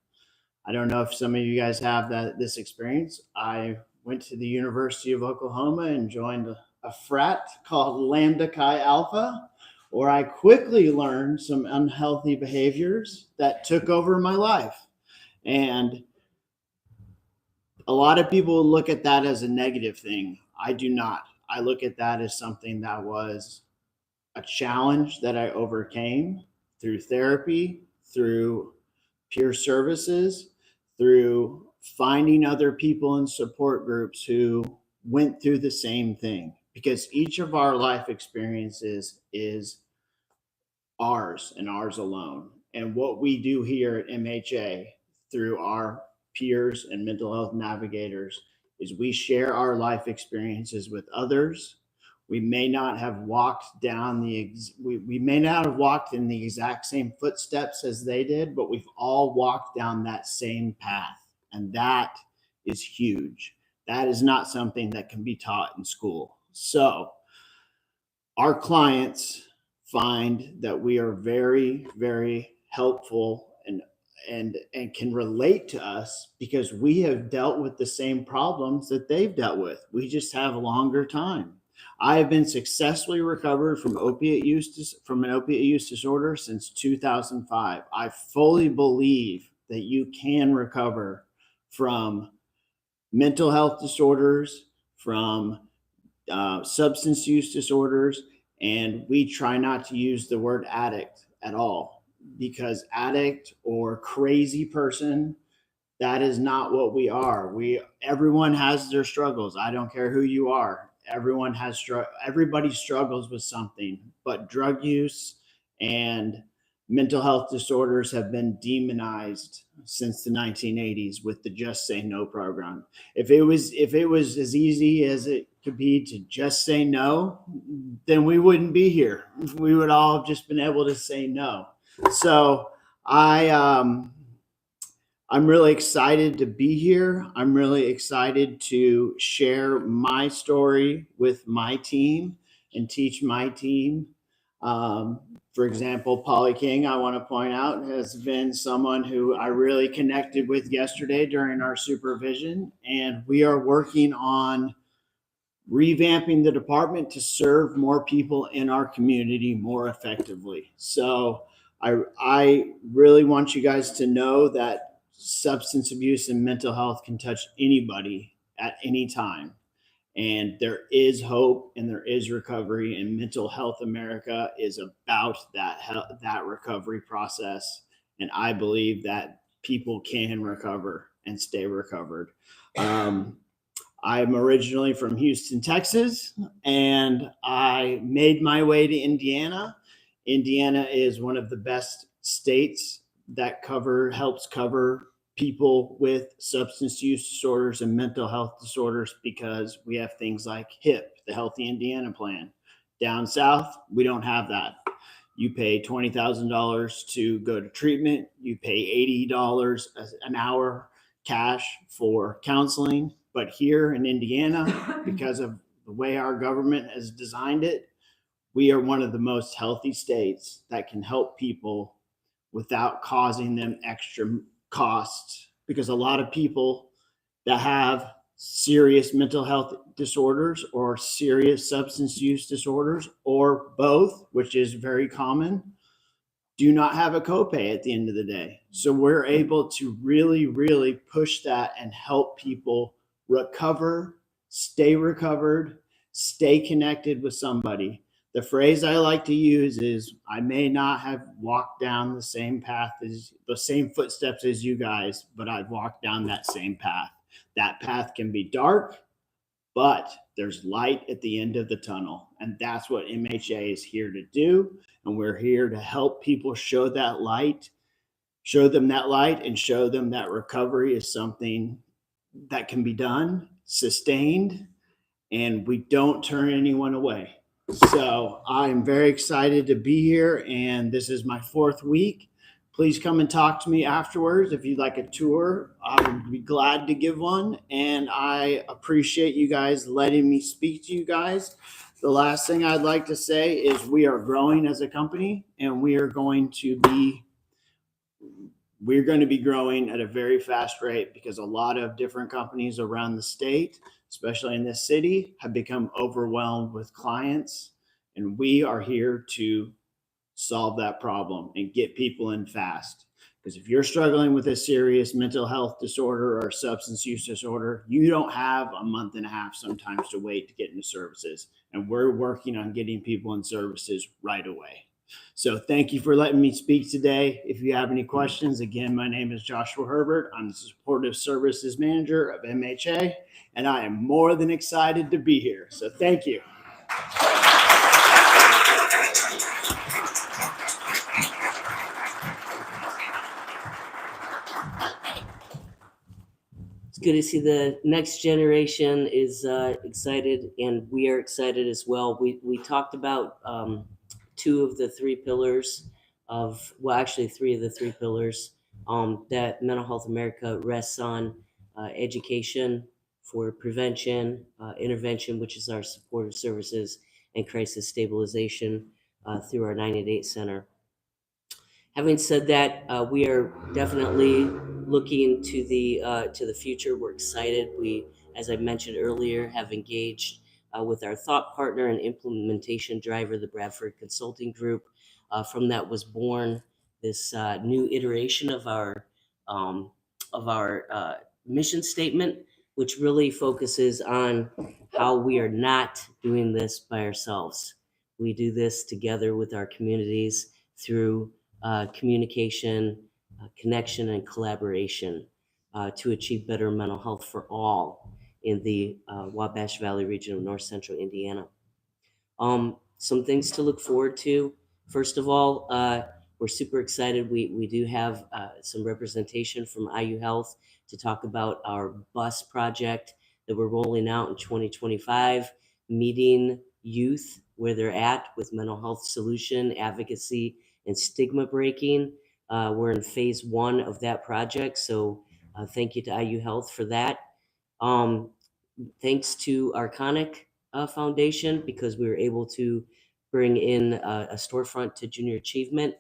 I don't know if some of you guys have this experience. I went to the University of Oklahoma and joined a frat called Lambda Chi Alpha, where I quickly learned some unhealthy behaviors that took over my life. And a lot of people look at that as a negative thing. I do not. I look at that as something that was a challenge that I overcame through therapy, through peer services, through finding other people in support groups who went through the same thing, because each of our life experiences is ours and ours alone. And what we do here at MHA through our peers and mental health navigators is we share our life experiences with others. We may not have walked down we may not have walked in the exact same footsteps as they did, but we've all walked down that same path. And that is huge. That is not something that can be taught in school. So our clients find that we are very, very helpful and can relate to us because we have dealt with the same problems that they've dealt with. We just have a longer time. I have been successfully recovered from an opiate use disorder since 2005. I fully believe that you can recover from mental health disorders, from substance use disorders, and we try not to use the word addict at all, because addict or crazy person, that is not what we are. Everyone has their struggles. I don't care who you are. Everybody struggles with something, but drug use and mental health disorders have been demonized since the 1980s with the Just Say No program. If it was as easy as it could be to just say no, then we wouldn't be here. We would all have just been able to say no. So I'm really excited to be here. I'm really excited to share my story with my team and teach my team. For example, Polly King, I want to point out, has been someone who I really connected with yesterday during our supervision, and we are working on revamping the department to serve more people in our community more effectively. So I really want you guys to know that substance abuse and mental health can touch anybody at any time. And there is hope and there is recovery, and Mental Health America is about that recovery process. And I believe that people can recover and stay recovered. I'm originally from Houston, Texas, and I made my way to Indiana. Indiana is one of the best states that helps cover people with substance use disorders and mental health disorders, because we have things like HIP, the Healthy Indiana Plan. Down south, we don't have that. You pay $20,000 to go to treatment. You pay $80 an hour cash for counseling. But here in Indiana, because of the way our government has designed it, we are one of the most healthy states that can help people without causing them extra costs, because a lot of people that have serious mental health disorders or serious substance use disorders, or both, which is very common, do not have a copay at the end of the day. So we're able to really, really push that and help people recover, stay recovered, stay connected with somebody. The phrase I like to use is, I may not have walked down the same footsteps as you guys, but I've walked down that same path. That path can be dark, but there's light at the end of the tunnel. And that's what MHA is here to do. And we're here to help people show them that light, and show them that recovery is something that can be done, sustained, and we don't turn anyone away. So I'm very excited to be here, and this is my 4th week. Please come and talk to me afterwards. If you'd like a tour, I would be glad to give one. And I appreciate you guys letting me speak to you guys. The last thing I'd like to say is we are growing as a company, and we're going to be growing at a very fast rate, because a lot of different companies around the state, especially in this city, have become overwhelmed with clients. And we are here to solve that problem and get people in fast. Because if you're struggling with a serious mental health disorder or substance use disorder, you don't have a month and a half sometimes to wait to get into services. And we're working on getting people in services right away. So thank you for letting me speak today. If you have any questions, again, my name is Joshua Herbert. I'm the Supportive Services Manager of MHA, and I am more than excited to be here. So thank you. good to see the next generation is excited, and we are excited as well. We talked about two of the three pillars of, well, actually three of the three pillars that Mental Health America rests on: education for prevention, intervention, which is our supportive services, and crisis stabilization through our 988 center. Having said that, we are definitely looking to the future. We're excited. We, as I mentioned earlier, have engaged with our thought partner and implementation driver, the Bradford Consulting Group. From that was born this new iteration of our mission statement, which really focuses on how we are not doing this by ourselves. We do this together with our communities through communication, connection, and collaboration to achieve better mental health for all in the Wabash Valley region of North Central Indiana. Some things to look forward to. First of all, we're super excited. We do have some representation from IU Health to talk about our bus project that we're rolling out in 2025, meeting youth where they're at with mental health solution, advocacy, and stigma breaking. We're in phase 1 of that project, so thank you to IU Health for that. Thanks to Arconic Foundation, because we were able to bring in a storefront to junior achievement,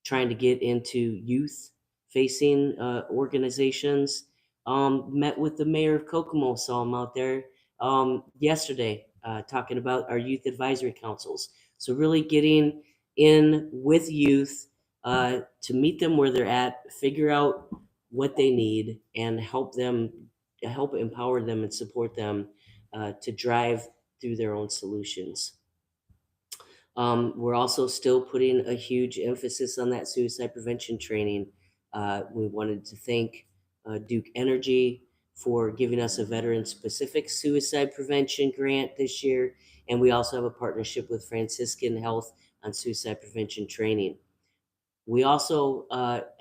trying to get into youth-facing organizations. Met with the mayor of Kokomo, saw him out there yesterday, talking about our youth advisory councils. So really getting in with youth to meet them where they're at, figure out what they need, and help empower them and support them to drive through their own solutions. We're also still putting a huge emphasis on that suicide prevention training. We wanted to thank Duke Energy for giving us a veteran-specific suicide prevention grant this year, and we also have a partnership with Franciscan Health on suicide prevention training. We also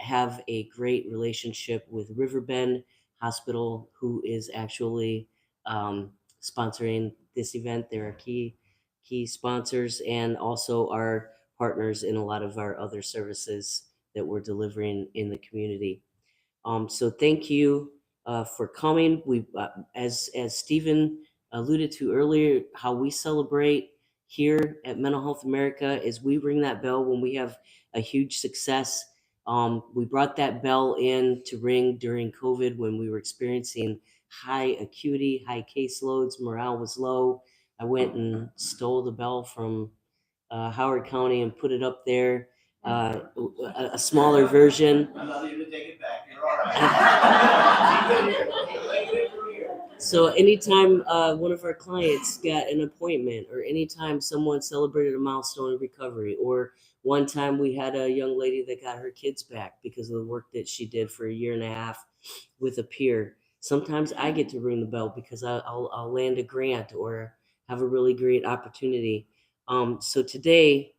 have a great relationship with Riverbend Hospital, who is actually sponsoring this event. They're our key sponsors, and also our partners in a lot of our other services that we're delivering in the community. So thank you for coming. We, as Stephen alluded to earlier, how we celebrate here at Mental Health America is we ring that bell when we have a huge success. We brought that bell in to ring during COVID when we were experiencing high acuity, high caseloads, morale was low. I went and stole the bell from Howard County and put it up there, a smaller version. I love you to take it back. You're all right. So anytime one of our clients got an appointment, or anytime someone celebrated a milestone in recovery, or one time we had a young lady that got her kids back because of the work that she did for 1.5 years with a peer, sometimes I get to ring the bell because I'll land a grant or have a really great opportunity. So today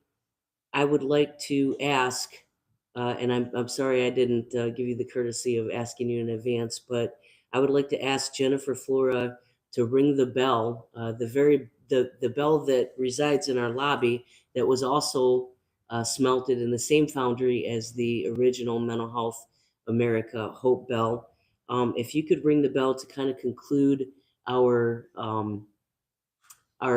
I would like to ask, and I'm sorry I didn't give you the courtesy of asking you in advance, but I would like to ask Jennifer Flora to ring the bell, the bell that resides in our lobby that was also smelted in the same foundry as the original Mental Health America Hope Bell. If you could ring the bell to kind of conclude our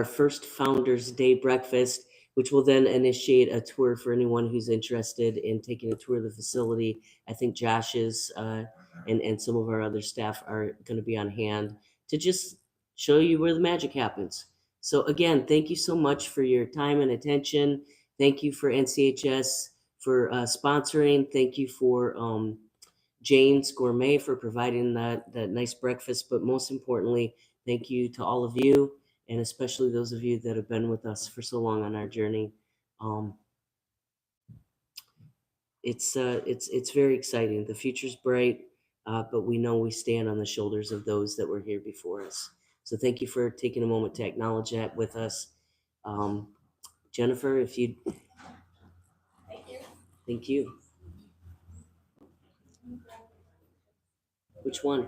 first Founders Day breakfast, which will then initiate a tour for anyone who's interested in taking a tour of the facility. I think Josh is, and some of our other staff are going to be on hand to just show you where the magic happens. So again, thank you so much for your time and attention. Thank you for NCHS for sponsoring. Thank you for Jane's Gourmet for providing that nice breakfast. But most importantly, thank you to all of you, and especially those of you that have been with us for so long on our journey. It's very exciting. The future's bright, but we know we stand on the shoulders of those that were here before us. So thank you for taking a moment to acknowledge that with us. Jennifer, if you... Thank you. Which one?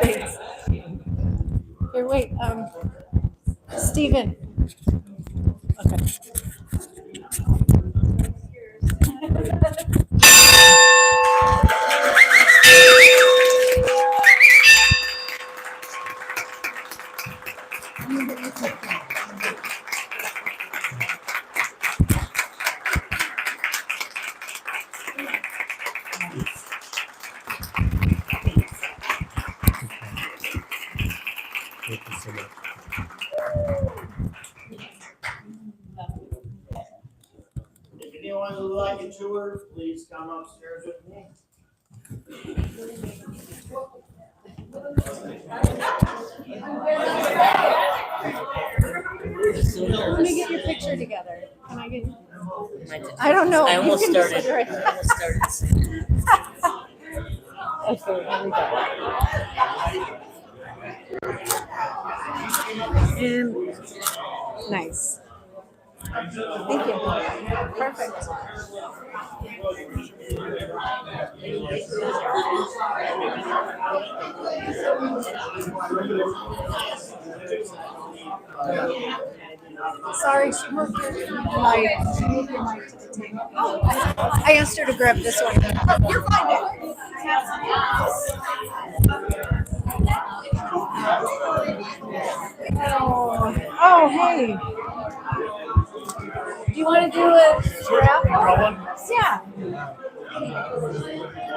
Thanks. Here, wait, Stephen. Okay. Thank you so much. If anyone would like a tour, please come upstairs with me. Let me get your picture together. Can I get? I don't know. I almost You can started. just- I almost started. Okay, here we go. And nice. Thank you. Perfect. Sorry, she moved your mic. She moved your mic to the table. Oh, I asked her to grab this one. Oh, you're fine. Oh, hey. Do you want to do a raffle? Yeah.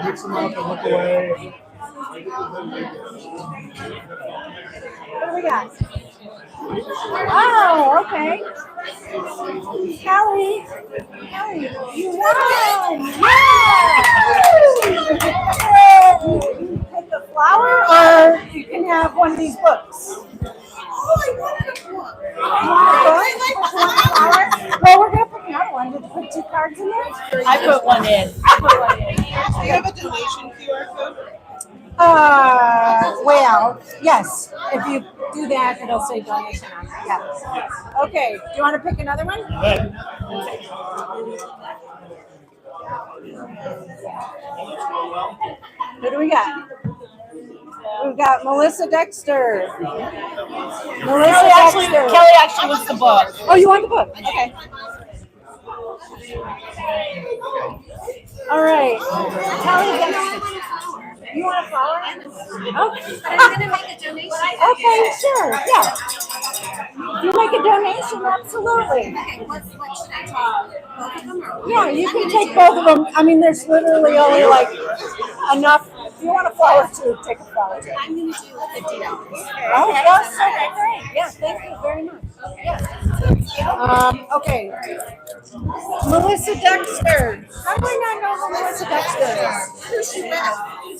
Mix them up and look away. What do we got? Oh, okay. Kelly, you won! You can pick a flower, or you can have one of these books. Oh, I wanted a book. Well, we're gonna put another one. Did you put 2 cards in there? I put one in. Do you have a donation QR code? Well, yes. If you do that, it'll say donation on it. Yeah. Okay. Do you want to pick another one? Who do we got? We've got Melissa Dexter. Melissa Dexter. Kelly actually wants the book. Oh, you want the book? Okay. All right. Kelly Dexter. You want a flower? Okay. I'm gonna make a donation. Okay, sure. Yeah. If you make a donation, absolutely. Okay, what should I take? Both of them or? Yeah, you can take both of them. I mean, there's literally only like enough. If you want a flower too, take a flower too. I'm gonna do $50. Oh, that's okay, great. Yeah, thank you very much. Yeah. Okay. Melissa Dexter. How do I not know who Melissa Dexter is? Who's she with?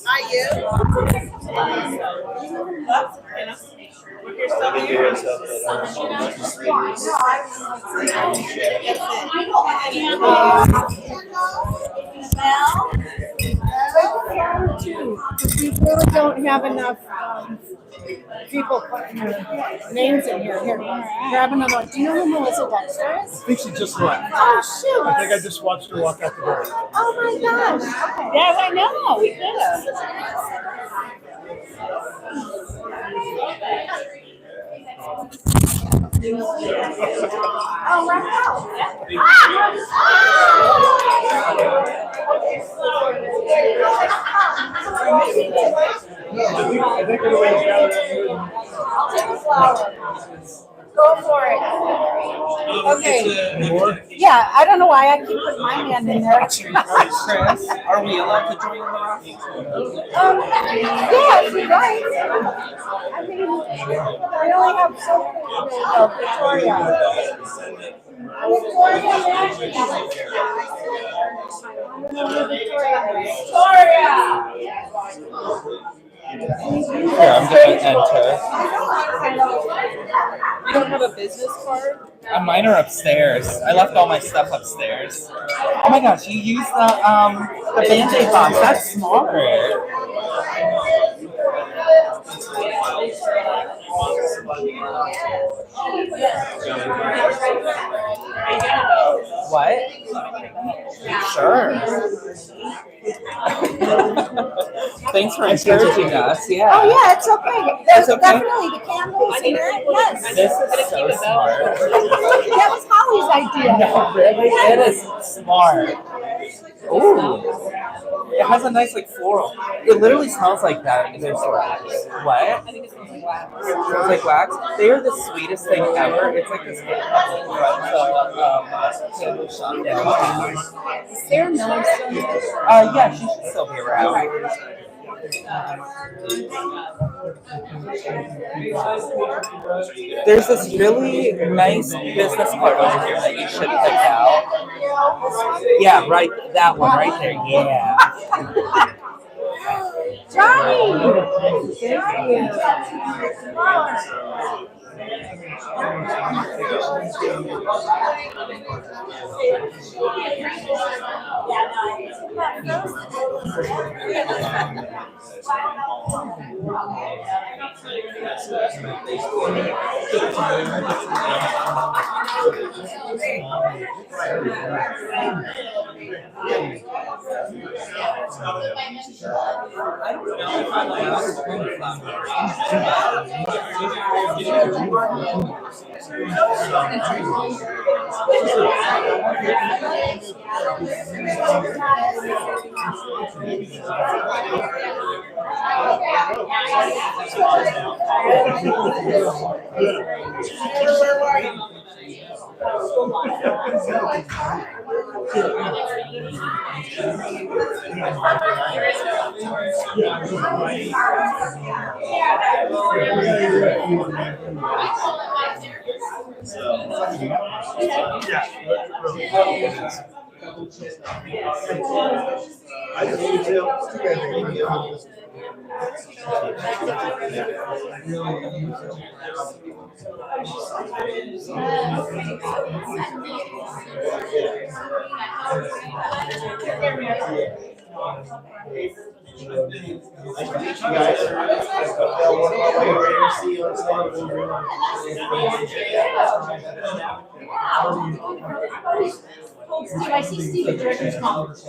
Are you? Because we really don't have enough people putting their names in here. Here, grab another one. Do you know who Melissa Dexter is? I think she just left. Oh, shoot. I think I just watched her walk out the door. Oh, my gosh. Okay. Yes, I know. We could have. Oh, right now. I think everybody's gathered. I'll take a flower. Go for it. Okay. More? Yeah, I don't know why I keep putting my hand in there. Chris, are we allowed to join the raffle? Yeah, if you'd like. I mean, I only have so many. Victoria. Here, I'm gonna enter. You don't have a business card? Mine are upstairs. I left all my stuff upstairs. Oh my gosh, you used the Band-Aid box. That's smart. What? Sure. Thanks for encouraging us. Yeah. Oh, yeah, it's okay. That's okay. Definitely the candles and that, yes. This is so smart. That was Holly's idea. No, really? It is smart. Ooh. It has a nice like floral. It literally smells like that. There's wax. What? I think it smells like wax. It smells like wax. They are the sweetest thing ever. It's like this candle shop down. Is Sarah Miller still here? Yeah, she should still be around. There's this really nice business card over here that you should pick out. Yeah, right, that one right there. Yeah. Johnny! I see Steve at Director's Conference.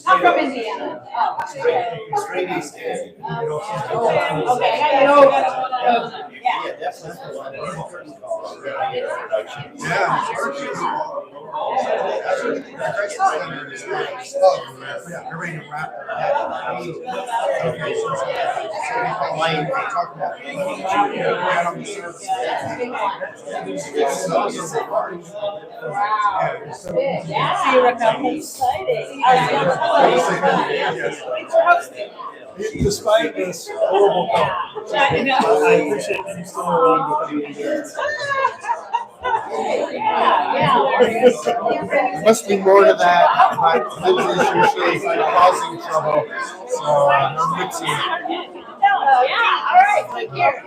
I'm from Indiana. Straight east. Okay. No. Despite this horrible call, I appreciate that you still around with me. There must be more to that. My business usually causing trouble. So I'm with you. All right, like here.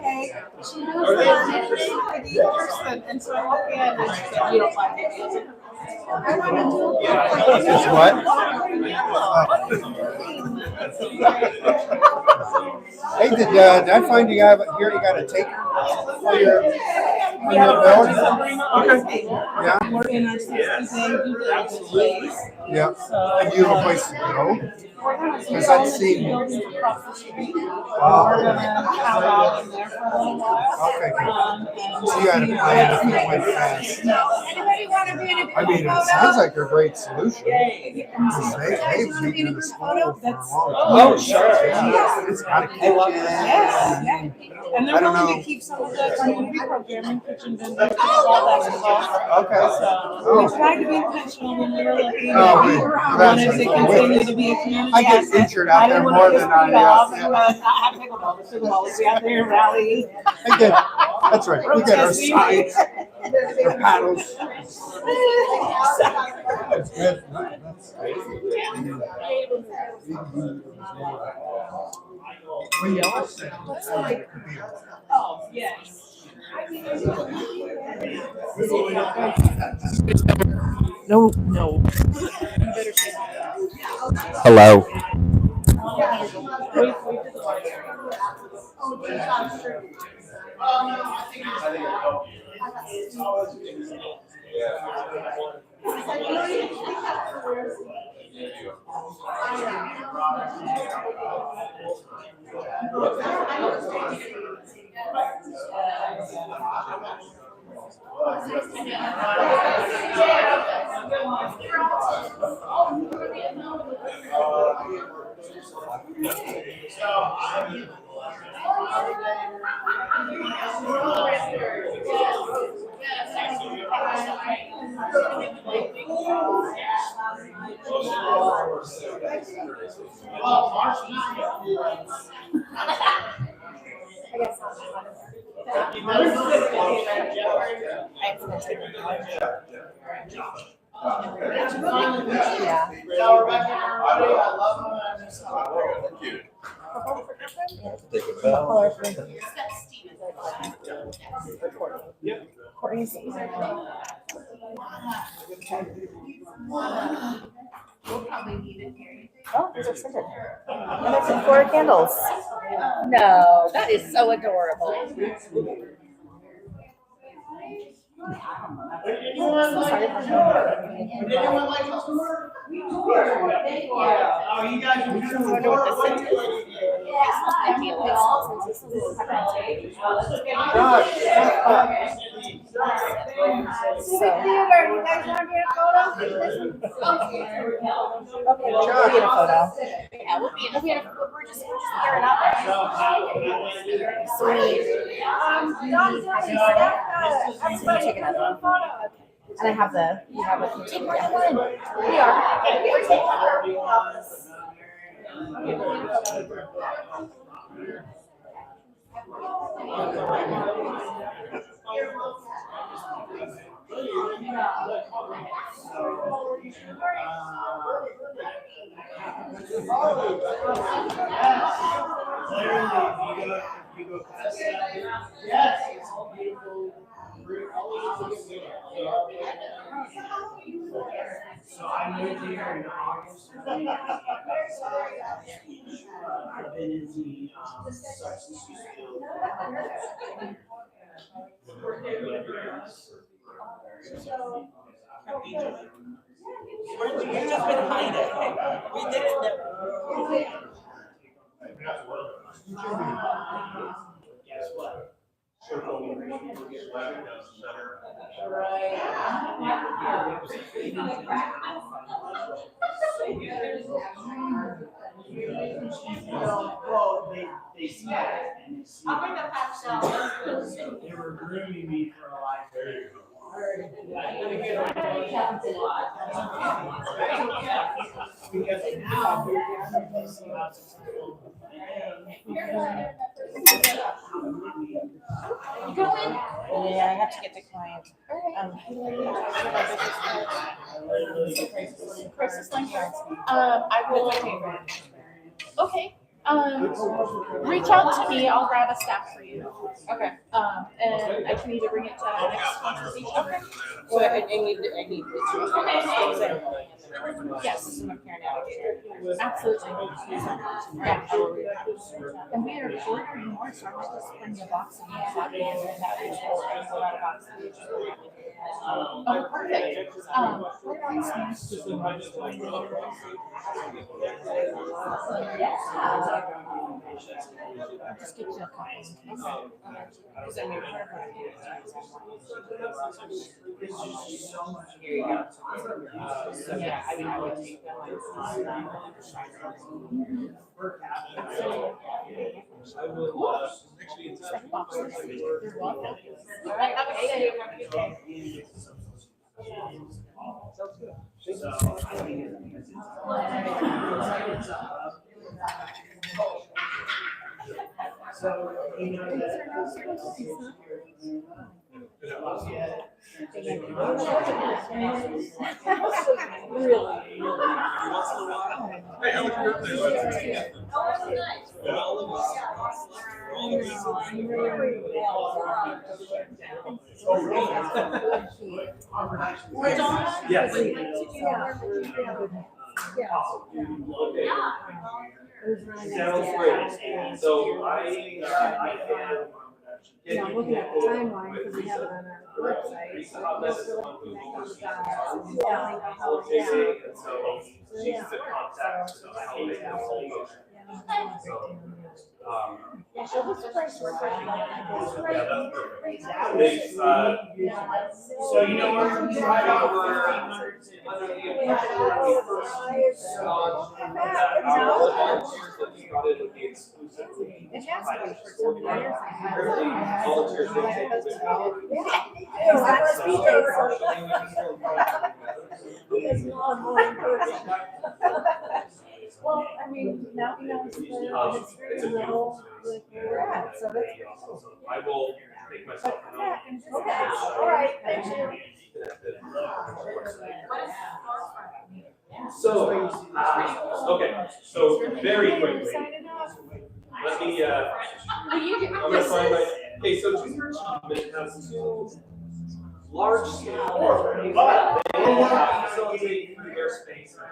And so I'm looking at it, you don't like it. Is what? Hey, did I find you got here? You got a take for your bill? Okay. Yeah. We're in our 60-day due diligence phase. Yeah. And you have a place to go? Because I've seen. Across the street. We're Wow. gonna have out in there for a little while. Okay. And So you had a plan if it went fast. Anybody want to be in a I mean, it sounds like a great solution. Yay. Because they've been in the school for a long time. Oh, sure. Yeah. It's got a kitchen. Yeah. And I they're don't willing know. to keep some of the community programming, kitchen vendors, all that involved. Okay. So we tried to be intentional when we were looking. Oh, We well, wanted to that's continue to be a community I get asset. injured out there didn't want more to than piss I people off and yeah. not have pickleball. The pickleball be out there and rally. I get, that's right. We get our sides, our paddles. That's good. That's great. Oh, yes. No, no. Hello. Oh, those are scented. And there's some 4 candles. No, that is so adorable. Oh, you guys are I wonder what the scent is. Theater, you guys want to get a photo? Okay, we'll get a photo. Yeah, we'll be in a, we're just gearing up. Sweet. Everybody take another photo. And I have the, you have a, take more than one. We are. So I moved here in August. I've been in the substance use field. You've just been hiding. We didn't know. Guess what? Well, they see that and they see. So they were grooming me for a life. Because now they see how successful I You go in? Yeah, I have to get the client. Crisis line. I will. Okay. Reach out to me. I'll grab a stack for you. Okay. And I can either bring it to next conversation. Okay. So I need Yes. Absolutely. Yeah. And we are ordering more, so I might just bring the box and that box. Oh, perfect. I'll just get you a couple. so much. Here you go. So yeah, I mean, I would take that like. I will. You're welcome. All right, have a good day. Have a good day. Sounds good. So, you know that. Yes. Sounds great. So I had you know, looking at the timeline, because we have it on our website, so it feels really connected with dots and telling how, yeah. So, yeah. Yeah, so this place we're talking about, it's right. Yeah, that's perfect. So you know we're right over under the It has to be for some years. Well, I mean, now he knows the history and the whole, like, where we're at, so that's pretty cool. I will take myself. Okay, all right, thank you. So, okay, so very quickly, let me, I'm gonna find my, okay, so junior achievement has two large scale programs. They facilitate through their space and